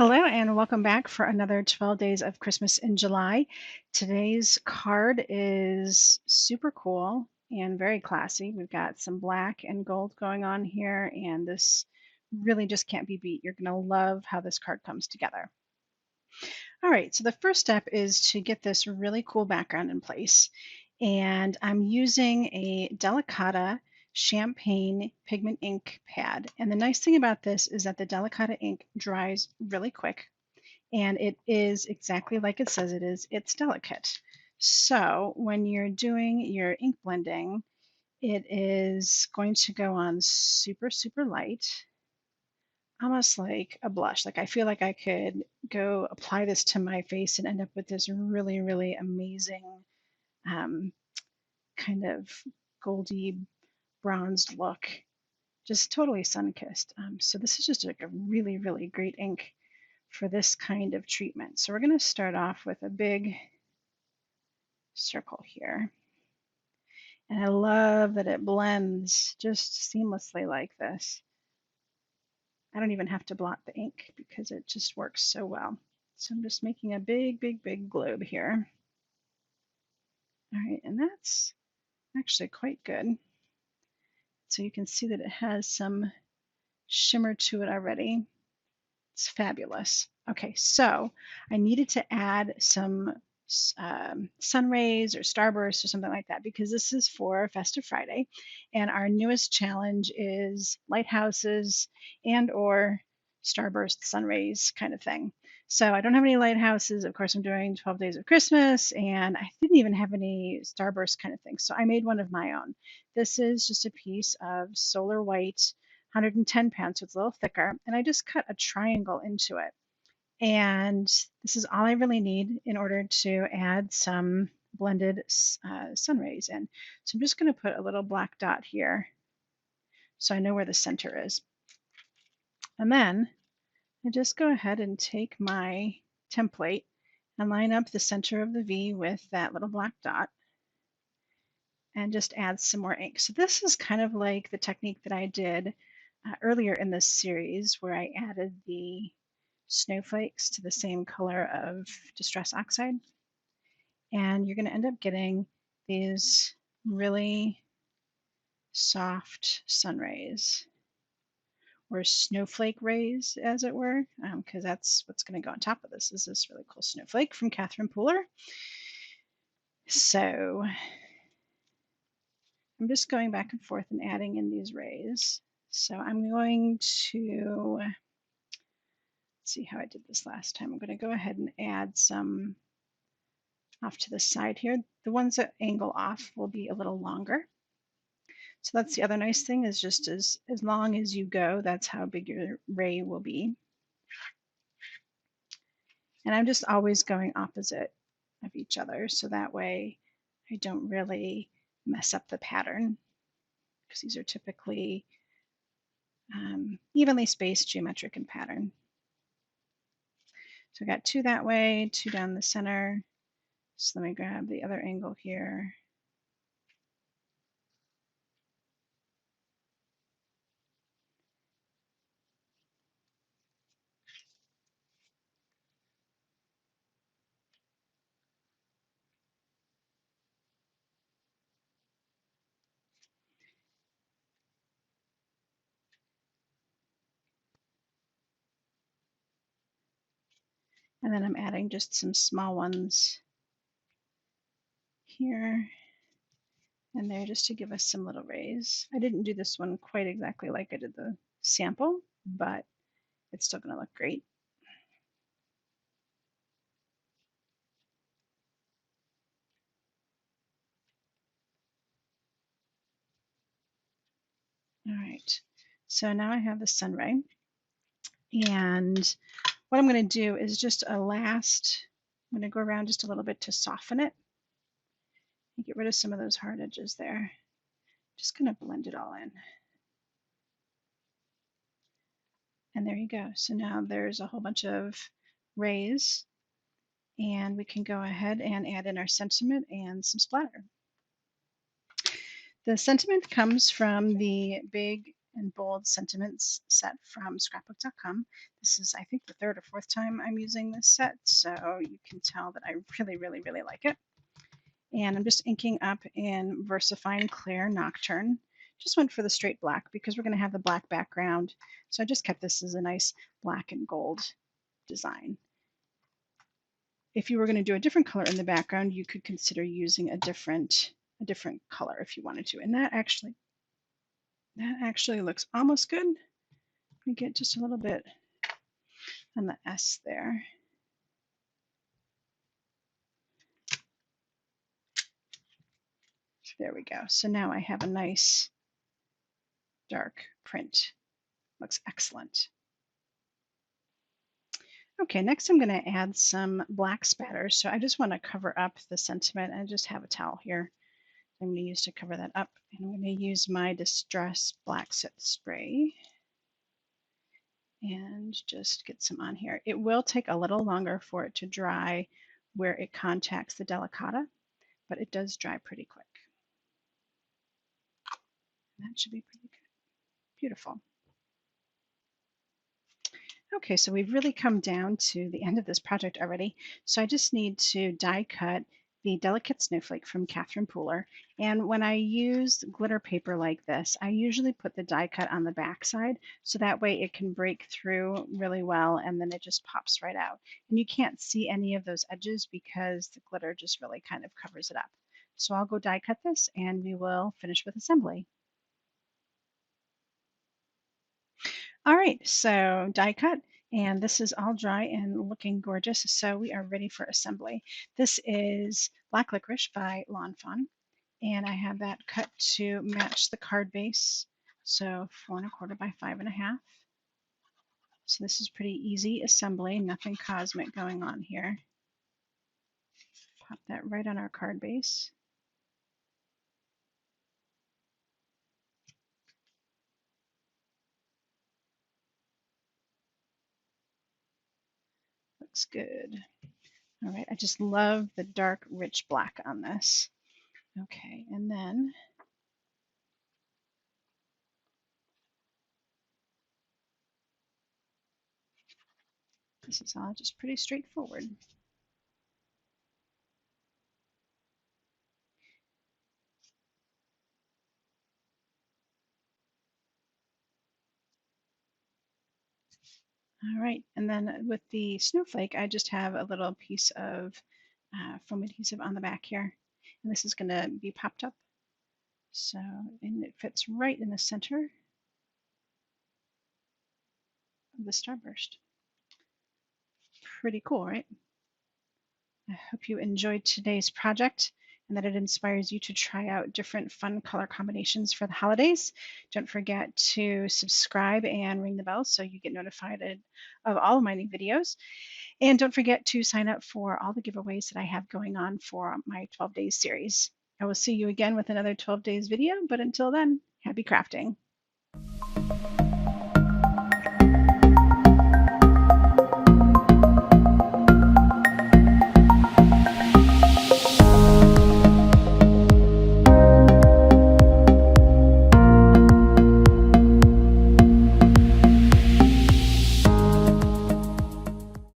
Hello and welcome back for another 12 days of Christmas in July. Today's card is super cool and very classy. We've got some black and gold going on here, and this really just can't be beat. You're going to love how this card comes together. All right, so the first step is to get this really cool background in place. And I'm using a Delicata Champagne Pigment Ink pad. And the nice thing about this is that the Delicata ink dries really quick and it is exactly like it says it is. It's delicate. So when you're doing your ink blending, it is going to go on super, super light, almost like a blush. Like I feel like I could go apply this to my face and end up with this really, really amazing um, kind of goldy bronzed look. Just totally sun-kissed. So this is just like a really, really great ink for this kind of treatment. So we're going to start off with a big circle here. And I love that it blends just seamlessly like this. I don't even have to blot the ink because it just works so well. So I'm just making a big, big, big globe here. All right, and that's actually quite good. So you can see that it has some shimmer to it already. It's fabulous. Okay, so I needed to add some sun rays or starbursts or something like that because this is for Festive Friday, and our newest challenge is lighthouses and or starburst sun rays kind of thing. So I don't have any lighthouses. Of course, I'm doing 12 Days of Christmas, and I didn't even have any starburst kind of thing. So I made one of my own. This is just a piece of solar white 110 pounds, so it's a little thicker. And I just cut a triangle into it. And this is all I really need in order to add some blended sun rays in. So I'm just going to put a little black dot here so I know where the center is. And then I just go ahead and take my template and line up the center of the V with that little black dot and just add some more ink. So this is kind of like the technique that I did earlier in this series where I added the snowflakes to the same color of Distress Oxide. And you're going to end up getting these really soft sun rays or snowflake rays, as it were, because that's what's going to go on top of this is this really cool snowflake from Catherine Pooler. So I'm just going back and forth and adding in these rays. So I'm going to, let's see how I did this last time. I'm going to go ahead and add some off to the side here. The ones that angle off will be a little longer. So that's the other nice thing is just as long as you go, that's how big your ray will be. And I'm just always going opposite of each other. So that way I don't really mess up the pattern because these are typically evenly spaced geometric in pattern. So I got two that way, two down the center. So let me grab the other angle here. And then I'm adding just some small ones here and there just to give us some little rays. I didn't do this one quite exactly like I did the sample, but it's still going to look great. All right, so now I have the sun ray. And what I'm going to do is just I'm going to go around just a little bit to soften it and get rid of some of those hard edges there. Just going to blend it all in. And there you go. So now there's a whole bunch of rays, and we can go ahead and add in our sentiment and some splatter. The sentiment comes from the big and bold sentiments set from scrapbook.com. This is, I think, the third or fourth time I'm using this set, so you can tell that I really, really, really like it. And I'm just inking up in VersaFine Clear Nocturne. Just went for the straight black because we're going to have the black background. So I just kept this as a nice black and gold design. If you were going to do a different color in the background, you could consider using a different color if you wanted to. And that actually looks almost good. We get just a little bit on the S there. There we go. So now I have a nice dark print. Looks excellent. Okay, next I'm going to add some black spatters. So I just want to cover up the sentiment. I just have a towel here I'm going to use to cover that up. And I'm going to use my Distress Black Soot Spray and just get some on here. It will take a little longer for it to dry where it contacts the delicata, but it does dry pretty quick. That should be pretty good. Beautiful. Okay, so we've really come down to the end of this project already. So I just need to die cut the Delicate Snowflake from Catherine Pooler. And when I use glitter paper like this, I usually put the die cut on the back side so that way it can break through really well and then it just pops right out. And you can't see any of those edges because the glitter just really kind of covers it up. So I'll go die cut this and we will finish with assembly. All right, so die cut, and this is all dry and looking gorgeous. So we are ready for assembly. This is Black Licorice by Lawn Fawn, and I have that cut to match the card base. So 4¼ by 5½. So this is pretty easy assembly, nothing cosmic going on here. Pop that right on our card base. Looks good. All right, I just love the dark, rich black on this. Okay, and then this is all just pretty straightforward. All right, and then with the snowflake, I just have a little piece of foam adhesive on the back here. And this is going to be popped up. So, and it fits right in the center of the starburst. Pretty cool, right? I hope you enjoyed today's project and that it inspires you to try out different fun color combinations for the holidays. Don't forget to subscribe and ring the bell so you get notified of all of my new videos. And don't forget to sign up for all the giveaways that I have going on for my 12 days series. I will see you again with another 12 days video, but until then, happy crafting.